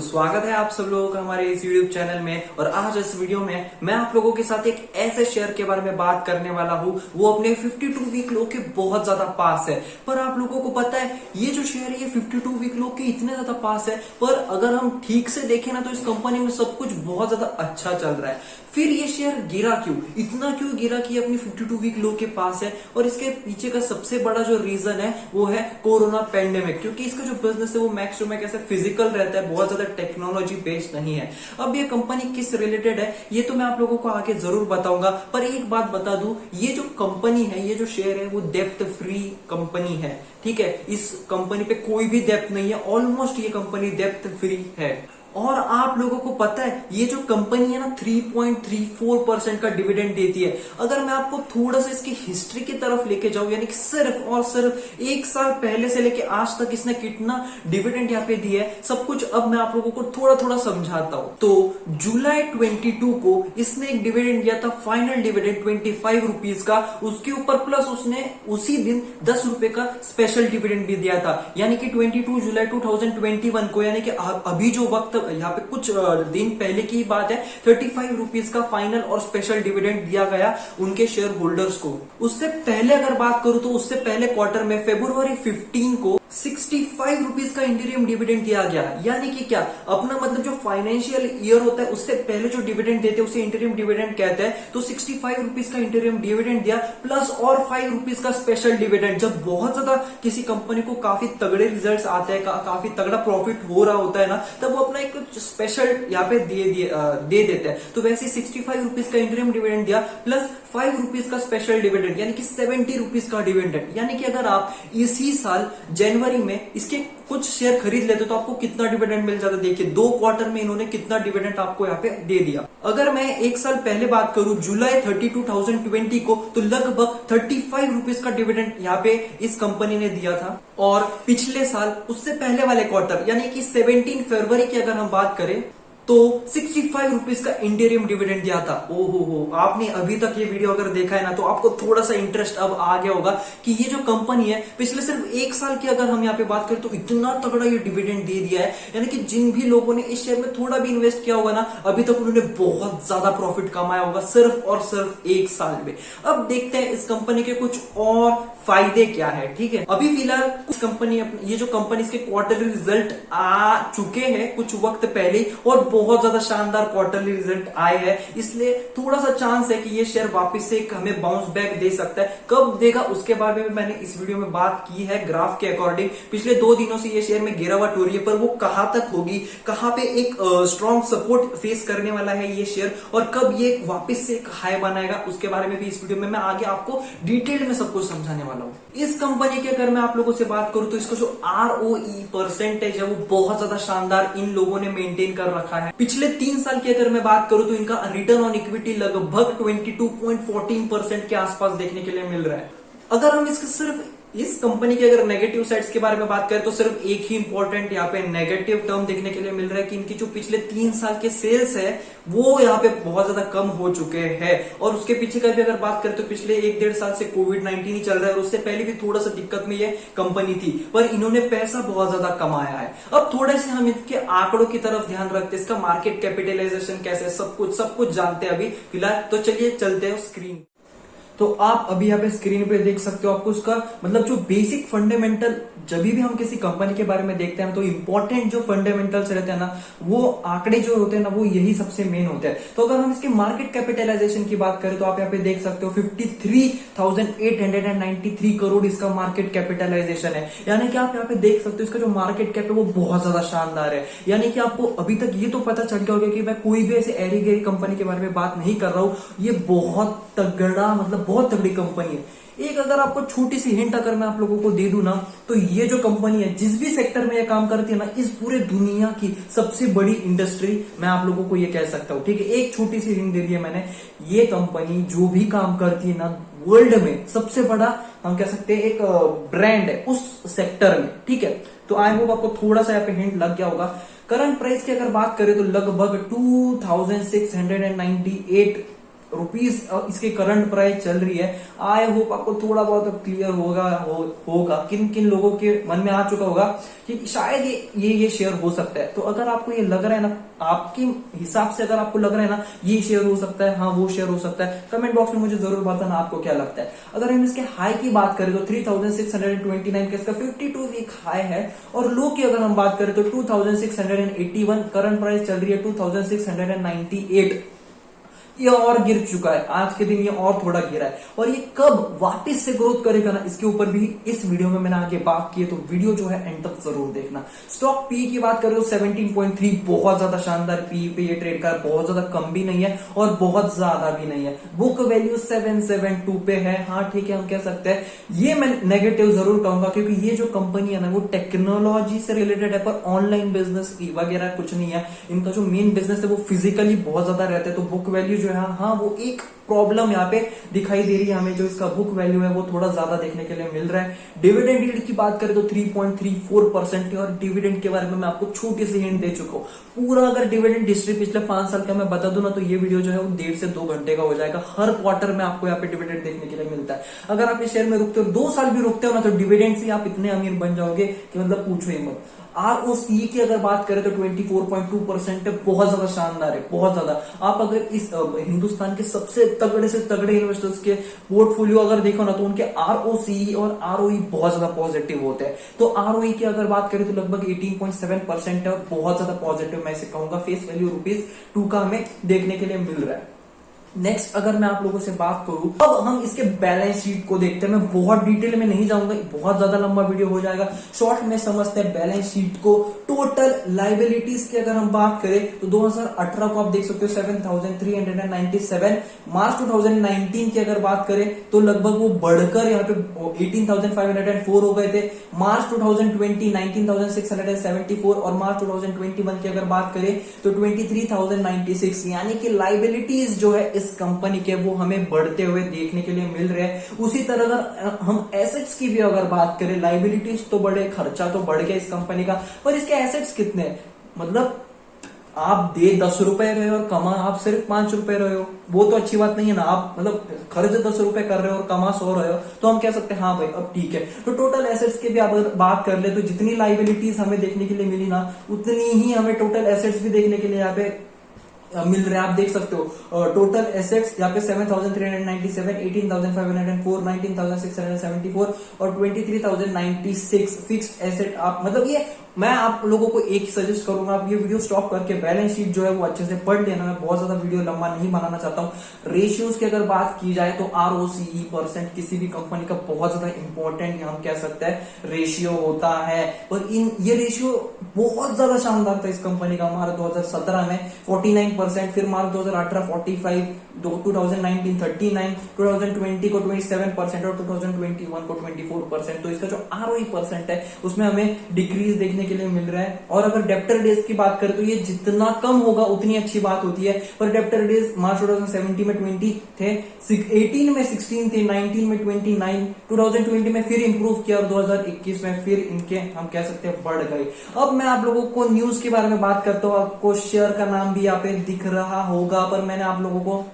स्वागत है आप सब लोगों का हमारे इस यूट्यूब चैनल में। और आज इस वीडियो में मैं आप लोगों के साथ एक ऐसे शेयर के बारे में बात करने वाला हूं, वो अपने 52 वीक लो के बहुत ज्यादा पास है। पर आप लोगों को पता है ये जो शेयर है ये 52 वीक लो के इतने ज्यादा पास है, पर अगर हम ठीक से देखें ना तो इस कंपनी में सब कुछ बहुत ज्यादा अच्छा चल रहा है। फिर ये शेयर गिरा क्यों, इतना क्यों गिरा कि अपनी 52 वीक लो के पास है? और इसके पीछे का सबसे बड़ा जो रीजन है वो है कोरोना पेंडेमिक, क्योंकि इसका जो बिजनेस है वो मैक्स टू मैक्स ऐसे फिजिकल रहता है, बहुत ज्यादा टेक्नोलॉजी बेस्ड नहीं है। अब ये कंपनी किस रिलेटेड है ये तो मैं आप लोगों को आगे जरूर बताऊंगा, पर एक बात बता दूं, ये जो कंपनी है, ये जो शेयर है वो डेप्थ फ्री कंपनी है। ठीक है, इस कंपनी पे कोई भी डेप्थ नहीं है, ऑलमोस्ट ये कंपनी डेप्थ फ्री है। और आप लोगों को पता है ये जो कंपनी है ना 3.34% का डिविडेंड देती है। अगर मैं आपको थोड़ा सा इसकी हिस्ट्री की तरफ लेके जाऊं, यानी कि सिर्फ और सिर्फ एक साल पहले से लेके आज तक इसने कितना डिविडेंड यहाँ पे दिया है, सब कुछ अब मैं आप लोगों को थोड़ा थोड़ा समझाता हूं। तो जुलाई 22 को इसने एक डिविडेंड दिया था, फाइनल डिविडेंड 25 रुपीज का। उसके ऊपर प्लस उसने उसी दिन 10 रुपए का स्पेशल डिविडेंड भी दिया था, यानी कि 22 जुलाई 2021 को, यानी कि अभी जो वक्त यहाँ पे कुछ दिन पहले की बात है, 35 रुपीज का फाइनल और स्पेशल डिविडेंड दिया गया उनके शेयर होल्डर्स को। उससे पहले अगर बात करूं तो उससे पहले क्वार्टर में फरवरी 15 को 65 रुपीज का इंटीरियम डिविडेंड दिया गया। यानी कि क्या, अपना मतलब जो फाइनेंशियल ईयर होता है उससे पहले जो डिविडेंड देते हैं उसे इंटीरियम डिविडेंड कहते हैं। तो 65 रुपीज का इंटीरियम डिविडेंड दिया, प्लस और 5 रुपीज का स्पेशल डिविडेंड। जब बहुत ज्यादा किसी कंपनी को काफी तगड़े रिजल्ट्स आते हैं, काफी तगड़ा प्रॉफिट हो रहा होता है ना, तब वो अपना एक स्पेशल यहाँ पे दे देते हैं। तो वैसे 65 रुपीज का इंटीरियम डिविडेंड दिया, प्लस 5 रुपीज का स्पेशल डिविडेंड, यानी कि 70 रुपीज का डिविडेंड। यानी कि अगर आप इसी साल जनवरी में इसके कुछ शेयर खरीद लेते तो आपको कितना डिविडेंड मिल जाता। देखिए 2 क्वार्टर में इन्होंने कितना डिविडेंड आपको यहाँ पे दे दिया। अगर मैं एक साल पहले बात करूं जुलाई 30 2020 को, तो लगभग 35 रुपीज का डिविडेंड यहाँ पे इस कंपनी ने दिया था। और पिछले साल उससे पहले वाले क्वार्टर यानी कि 17 फरवरी की अगर हम बात करें तो 65 रुपीज का इंटीरियम डिविडेंड दिया था। ओहो, आपने अभी तक ये वीडियो अगर देखा है ना तो आपको थोड़ा सा इंटरेस्ट अब आ गया होगा कि ये जो कंपनी है पिछले सिर्फ एक साल की अगर हम यहाँ पे बात करें तो इतना तगड़ा ये डिविडेंड दे दिया है। यानी कि जिन भी लोगों ने इस शेयर में थोड़ा भी इन्वेस्ट किया होगा ना, अभी तक उन्होंने बहुत ज्यादा प्रॉफिट कमाया होगा सिर्फ और सिर्फ एक साल में। अब देखते हैं इस कंपनी के कुछ और फायदे क्या है। ठीक है, अभी फिलहाल ये जो कंपनी इसके क्वार्टरली रिजल्ट आ चुके हैं कुछ वक्त पहले, और बहुत ज्यादा शानदार क्वार्टरली रिजल्ट आए हैं, इसलिए थोड़ा सा चांस है कि ये शेयर वापस से हमें बाउंस बैक दे सकता है। कब देगा उसके बारे में मैंने इस वीडियो में बात की है ग्राफ के अकॉर्डिंग। पिछले 2 दिनों से ये शेयर में गिरावट हो रही है, पर वो कहां तक होगी, कहां पे एक स्ट्रॉन्ग सपोर्ट फेस करने वाला है ये शेयर, और कब ये वापस से एक हाई बनाएगा उसके बारे में भी इस वीडियो में मैं आगे आपको डिटेल में सब कुछ समझाने वाला हूं। इस कंपनी की अगर मैं आप लोगों से बात करूं तो इसका जो ROE परसेंटेज है वो बहुत ज्यादा शानदार इन लोगों ने मेंटेन कर रखा है। पिछले 3 साल की अगर मैं बात करूं तो इनका रिटर्न ऑन इक्विटी लगभग 22.14% के आसपास देखने के लिए मिल रहा है। अगर हम इसके सिर्फ इस कंपनी के अगर नेगेटिव साइड्स के बारे में बात करें तो सिर्फ एक ही इंपॉर्टेंट यहाँ पे नेगेटिव टर्म देखने के लिए मिल रहा है कि इनकी जो पिछले 3 साल के सेल्स है वो यहाँ पे बहुत ज्यादा कम हो चुके हैं। और उसके पीछे का भी अगर बात करें तो पिछले 1-1.5 साल से कोविड-19 ही चल रहा है, और उससे पहले भी थोड़ा सा दिक्कत में ये कंपनी थी, पर इन्होंने पैसा बहुत ज्यादा कमाया है। अब थोड़े से हम इनके आंकड़ों की तरफ ध्यान रखते हैं, इसका मार्केट कैपिटलाइजेशन कैसे, सब कुछ जानते हैं अभी फिलहाल। तो चलिए चलते हैं स्क्रीन। तो आप अभी यहाँ पे स्क्रीन पे देख सकते हो, आपको उसका मतलब जो बेसिक फंडामेंटल, जब भी हम किसी कंपनी के बारे में देखते हैं तो इंपॉर्टेंट जो फंडामेंटल्स रहते हैं ना, वो आंकड़े जो होते हैं ना वो यही सबसे मेन होते हैं। तो अगर हम इसके मार्केट कैपिटलाइजेशन की बात करें तो आप यहाँ पे देख सकते हो 53,893 करोड़ इसका मार्केट कैपिटलाइजेशन है। यानी कि आप यहाँ पे देख सकते हो इसका जो मार्केट कैप है वो बहुत ज्यादा शानदार है। यानी कि आपको अभी तक ये तो पता चल गया होगा कि मैं कोई भी ऐसे एरी गैरी कंपनी के बारे में बात नहीं कर रहा हूं, ये बहुत तगड़ा मतलब बहुत तगड़ी कंपनी है। एक अगर आपको छोटी सी हिंट अगर मैं आप लोगों को दे दूं ना, तो ये जो कंपनी है जिस भी सेक्टर में ये काम करती है ना, इस पूरे दुनिया की सबसे बड़ी इंडस्ट्री मैं आप लोगों को ये कह सकता हूं। ठीक है, एक छोटी सी हिंट दे दी है मैंने। ये कंपनी जो भी काम करती है ना, वर्ल्ड में सबसे बड़ा हम कह सकते हैं एक ब्रांड है उस सेक्टर में। ठीक है, तो आई होप आपको थोड़ा सा यहाँ पे हिंट लग गया होगा। करंट प्राइस की अगर बात करें तो लगभग 2698 रुपीज इसकी करंट प्राइस चल रही है। आई होप आपको थोड़ा बहुत क्लियर होगा किन किन लोगों के मन में आ चुका होगा कि शायद ये शेयर हो सकता है। तो अगर आपको ये लग रहा है ना, आपके हिसाब से अगर आपको लग रहा है ना ये शेयर हो सकता है, हाँ वो शेयर हो सकता है, कमेंट बॉक्स में मुझे जरूर बताना आपको क्या लगता है। अगर हम इसके हाई की बात करें तो 3629 का इसका 52 वीक हाई है, और लो की अगर हम बात करें तो 2681, करंट प्राइस चल रही है 2698। ये और गिर चुका है, आज के दिन ये और थोड़ा गिरा है, और ये कब वापस से ग्रोथ करेगा ना, इसके ऊपर भी इस वीडियो में मैंने आगे बात की है, तो वीडियो जो है एंड तक जरूर देखना। स्टॉक पी की बात करें तो 17.3 बहुत ज्यादा शानदार पी पे ये ट्रेड कर, बहुत ज्यादा कम भी नहीं है और बहुत ज्यादा भी नहीं है। बुक वैल्यू 772 पे है, हाँ ठीक है हम कह सकते हैं। ये मैं नेगेटिव जरूर कहूंगा क्योंकि ये जो कंपनी है ना वो टेक्नोलॉजी से रिलेटेड है, पर ऑनलाइन बिजनेस वगैरह कुछ नहीं है। इनका जो मेन बिजनेस है वो फिजिकली बहुत ज्यादा रहता है, तो बुक वैल्यू हाँ वो एक प्रॉब्लम यहाँ पे दिखाई दे रही है हमें, जो इसका बुक वैल्यू है वो थोड़ा ज्यादा देखने के लिए मिल रहा है। डिविडेंड यील्ड की बात करें तो 3.34% है, और डिविडेंड के बारे में मैं आपको छोटी सी हिंट दे चुका हूँ। पूरा अगर डिविडेंड हिस्ट्री पिछले 5 साल का मैं बता दूं ना तो ये वीडियो जो है वो 1.5 से 2 घंटे का हो जाएगा। हर क्वार्टर में आपको यहाँ पे डिविडेंड देखने के लिए मिलता है। अगर आप इस शेयर में रुकते हो 2 साल भी रुकते हो ना तो डिविडेंड से आप इतने अमीर बन जाओगे कि मतलब पूछो ही मत। ROCE की अगर बात करें तो 24.2% है, बहुत ज्यादा शानदार है, बहुत ज्यादा। आप अगर इस हिंदुस्तान के सबसे तगड़े से तगड़े इन्वेस्टर्स के पोर्टफोलियो अगर देखो ना तो उनके ROCE और ROE बहुत ज्यादा पॉजिटिव होते हैं। तो ROE की अगर बात करें तो लगभग 18.7% है, और बहुत ज्यादा पॉजिटिव मैं इसे कहूंगा। फेस वैल्यू ₹2 का हमें देखने के लिए मिल रहा है। नेक्स्ट अगर मैं आप लोगों से बात करूं, अब हम इसके बैलेंस शीट को देखते हैं। मैं बहुत डिटेल में नहीं जाऊंगा, बहुत ज्यादा लंबा वीडियो हो जाएगा, शॉर्ट में समझते हैं बैलेंस शीट को। टोटल लाइबिलिटीज की अगर हम बात करें तो 2018 को आप देख सकते हो 7397। मार्च 2019 की अगर बात करें तो लगभग वो बढ़कर यहाँ पे 18,504 हो गए थे। मार्च 2020 19,674, और मार्च 2021 की अगर बात करें तो 23,096। यानी कि लाइबिलिटीज जो है इस कंपनी के वो हमें बढ़ते हुए देखने के लिए मिल रहे हैं। उसी तरह अगर हम एसेट्स की भी अगर बात करें, लाइबिलिटीज तो बढ़े, खर्चा तो बढ़ गया इस कंपनी का, पर इसके एसेट्स कितने, मतलब आप दे 10 रुपए रहे हो और कमा आप सिर्फ 5 रुपए रहे हो, वो तो अच्छी बात नहीं है ना। आप मतलब खर्च 10 रुपए कर रहे हो और कमा 100 रहे हो, तो हम कह सकते हैं हाँ भाई अब ठीक है। तो टोटल एसेट्स की भी अगर बात कर ले तो जितनी लाइबिलिटीज हमें देखने के लिए मिली ना, उतनी ही हमें टोटल एसेट्स भी देखने के लिए यहाँ पे मिल रहे हैं। आप देख सकते हो टोटल एसेट्स यहाँ पे 7,397, 18,504, 19,674 और 23,096 फिक्स्ड एसेट। आप मतलब ये मैं आप लोगों को एक सजेस्ट करूंगा, आप ये वीडियो स्टॉप करके बैलेंस शीट जो है वो अच्छे से पढ़ लेना। मैं बहुत ज्यादा वीडियो लंबा नहीं बनाना चाहता हूँ। रेशियोज की अगर बात की जाए तो ROCE परसेंट किसी भी कंपनी का बहुत ज्यादा इंपॉर्टेंट हम कह सकते हैं रेशियो होता है, और ये रेशियो बहुत ज्यादा शानदार था इस कंपनी का। मार्च 2017 में 49%, फिर मार्च 2018 45, 2019 39, 2020 को 27% और 2021 को 24%। तो इसका जो ROE परसेंट है उसमें हमें डिक्रीज देखने के लिए मिल रहा है। और अगर डेप्टर डेज की बात करें तो ये जितना कम होगा उतनी अच्छी बात होती है, पर डेप्टर डेज मार्च 2017 में 20 थे, 18 में 16 थे, 19 में 29, 2020 में फिर इंप्रूव किया, और 2021 में फिर इनके हम कह सकते हैं बढ़ गए। अब मैं आप लोगों को न्यूज के बारे में बात करता हूँ। आपको शेयर का नाम भी यहाँ पे दिख रहा होगा, पर मैंने आप लोगों को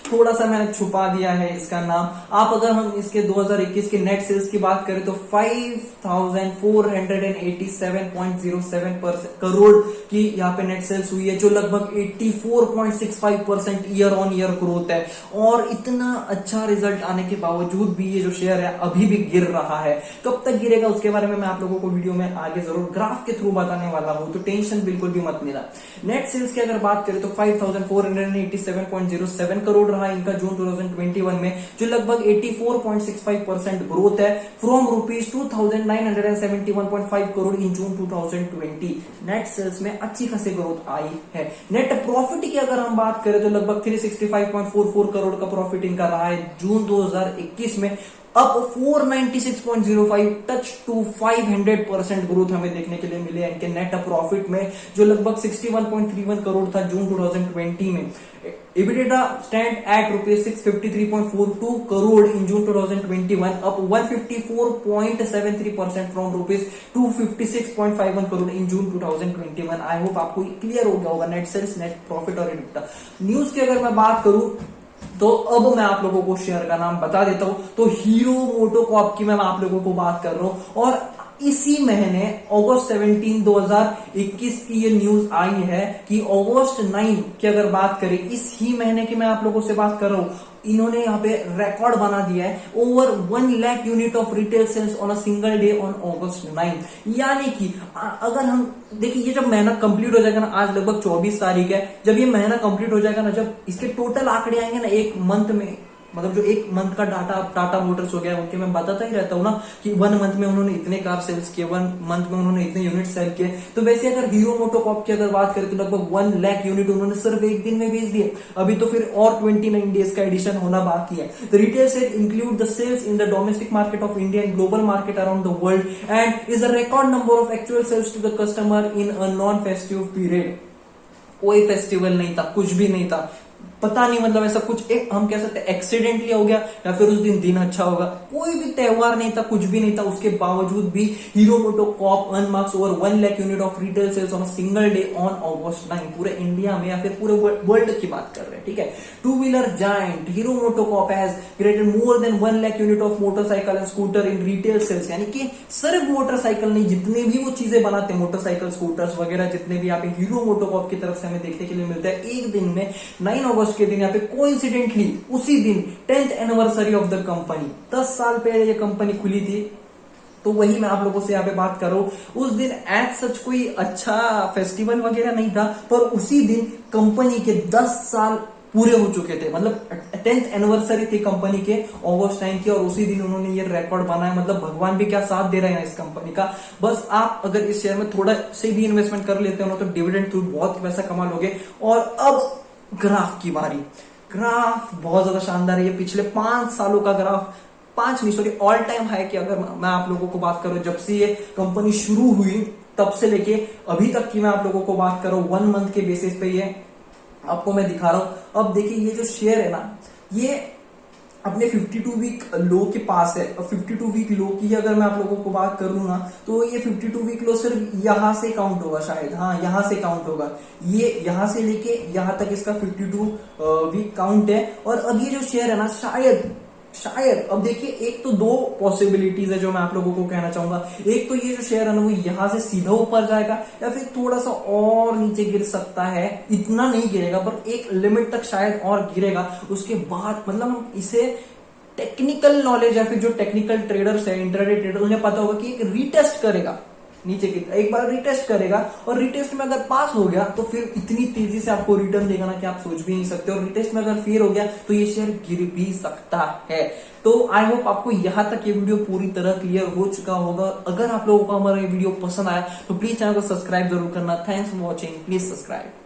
थोड़ा सा मैंने छुपा दिया है इसका नाम। आप अगर हम इसके 2021 के नेट सेल्स की बात करें तो 5,487.07 करोड़ की यहाँ पे नेट सेल्स हुई है, जो लगभग 84.65% ईयर ऑन ईयर ग्रोथ है। और इतना अच्छा रिजल्ट आने के बावजूद भी ये जो शेयर है अभी भी गिर रहा है। कब तक गिरेगा उसके बारे में मैं आप लोगों को वीडियो में आगे जरूर ग्राफ के थ्रू बताने वाला हूं, तो टेंशन बिल्कुल भी मत लेना। नेट सेल्स की अगर बात करें तो 5,487.07 करोड़ रहा इनका जून 2021 में, जो लगभग 84.65% ग्रोथ है from ₹2,971.5 crore in June 2020। Net sales में अच्छी खासी ग्रोथ आई है। नेट प्रॉफिट की अगर हम बात करें तो लगभग 365.44 करोड़ का प्रॉफिट इनका रहा है जून 2021 में, अब 496.05 टच टू 500% ग्रोथ हमें देखने के लिए मिले है इनके नेट प्रॉफिट में, जो लगभग 61.31 करोड़ था जून 2020 में। EBITDA stand at ₹653.42 crore in June 2021, up 154.73% from ₹256.51 crore in June 2021। I hope आपको क्लियर हो गया होगा नेट सेल्स, नेट प्रॉफिट और EBITDA। न्यूज की अगर मैं बात करूं तो अब मैं आप लोगों को शेयर का नाम बता देता हूं। तो हीरो मोटोकॉर्प की मैं आप लोगों को बात कर रहा हूं, और इसी महीने अगस्त 17 2021 की ये न्यूज आई है कि अगस्त 9 की अगर बात करें, इस ही महीने की मैं आप लोगों से बात कर रहा हूं, इन्होंने यहाँ पे रिकॉर्ड बना दिया है, over 1 lakh unit of retail sales on a single day on August 9। यानी कि अगर हम देखिए, ये जब महीना कंप्लीट हो जाएगा ना, आज लगभग 24 तारीख है, जब ये महीना कंप्लीट हो जाएगा ना, जब इसके टोटल आंकड़े आएंगे ना एक मंथ में, मतलब जो एक मंथ का डाटा टाटा मोटर्स हो गया, उनके मैं बताता ही रहता हूं ना कि 1 मंथ में उन्होंने इतने कार सेल्स किए, 1 मंथ में उन्होंने इतने यूनिट सेल किए। तो वैसे अगर हीरो मोटोकॉर्प की अगर बात करें तो लगभग 1 लाख यूनिट उन्होंने सिर्फ एक दिन में बेच दिए। अभी तो फिर और 29 डेज का एडिशन होना बाकी है। The retail sale include the sales in the domestic market of India and global market around the world and is a record number of actual sales to the customer in a non festive period. कोई festival नहीं था, कुछ भी नहीं था, पता नहीं, मतलब ऐसा कुछ एक हम कह सकते हैं एक्सीडेंटली हो गया, या फिर उस दिन अच्छा होगा, कोई भी त्योहार नहीं था, कुछ भी नहीं था, उसके बावजूद भी Hero MotoCorp earmarks over 1 lakh unit of retail sales on a single day on August 9। पूरे इंडिया में या फिर पूरे वर्ल्ड की बात कर रहे हैं, ठीक है। Two wheeler giant Hero MotoCorp has created more than 1 lakh unit of motorcycle and scooter in retail sales. यानी कि सिर्फ मोटरसाइकिल नहीं, जितने भी वो चीजें बनाते हैं, मोटरसाइकिल स्कूटर्स वगैरह, जितने भी यहाँ पे हीरो मोटोकॉर्प की तरफ से हमें देखने के लिए मिलता है, एक दिन में 9 अगस्त के दिन यहाँ पे कोइंसिडेंटली उसी दिन 10th anniversary of the company, 10 साल पहले ये कंपनी खुली थी। तो वही मैं आप लोगों से यहाँ पे बात कर रहा हूं। उस दिन एज सच कोई अच्छा फेस्टिवल वगैरह नहीं था, पर उसी दिन कंपनी के 10 साल पूरे हो चुके थे, मतलब 10th एनिवर्सरी थी कंपनी के अगस्त 9 की, और उसी दिन उन्होंने ये रिकॉर्ड बनाया। मतलब भगवान भी क्या साथ दे रहे हैं इस कंपनी का। बस आप अगर इस शेयर में थोड़ा से भी इन्वेस्टमेंट कर लेते हो ना, तो डिविडेंड थ्रू बहुत पैसा कमा लोगे। और अब ग्राफ की बारी। ग्राफ बहुत ज्यादा शानदार है, ये पिछले 5 सालों का ग्राफ, 5 नहीं सॉरी ऑल टाइम हाई की अगर मैं आप लोगों को बात करूं, जब से ये कंपनी शुरू हुई तब से लेके अभी तक की मैं आप लोगों को बात करूं, 1 मंथ के बेसिस पे ये आपको मैं दिखा रहा हूं। अब देखिए, ये जो शेयर है ना, ये अपने 52 वीक लो के पास है। और 52 वीक लो की अगर मैं आप लोगों को बात करूं ना, तो ये 52 वीक लो सिर्फ यहां से काउंट होगा, शायद, हाँ यहां से काउंट होगा। ये यहां से लेके यहां तक इसका 52 वीक काउंट है। और अब ये जो शेयर है ना, शायद अब देखिए, एक तो 2 पॉसिबिलिटीज है जो मैं आप लोगों को कहना चाहूंगा। एक तो ये जो शेयर है ना, वो यहां से सीधा ऊपर जाएगा, या फिर थोड़ा सा और नीचे गिर सकता है। इतना नहीं गिरेगा, पर एक लिमिट तक शायद और गिरेगा। उसके बाद मतलब हम इसे टेक्निकल नॉलेज या फिर जो टेक्निकल ट्रेडर्स है, इंट्राडे ट्रेडर, उन्हें पता होगा कि एक रीटेस्ट करेगा, नीचे की एक बार रीटेस्ट करेगा, और रीटेस्ट में अगर पास हो गया तो फिर इतनी तेजी से आपको रिटर्न देगा ना कि आप सोच भी नहीं सकते। और रीटेस्ट में अगर फेल हो गया तो ये शेयर गिर भी सकता है। तो आई होप आपको यहां तक ये वीडियो पूरी तरह क्लियर हो चुका होगा। अगर आप लोगों को हमारा ये वीडियो पसंद आया तो प्लीज चैनल को सब्सक्राइब जरूर करना। Thanks for watching, please subscribe.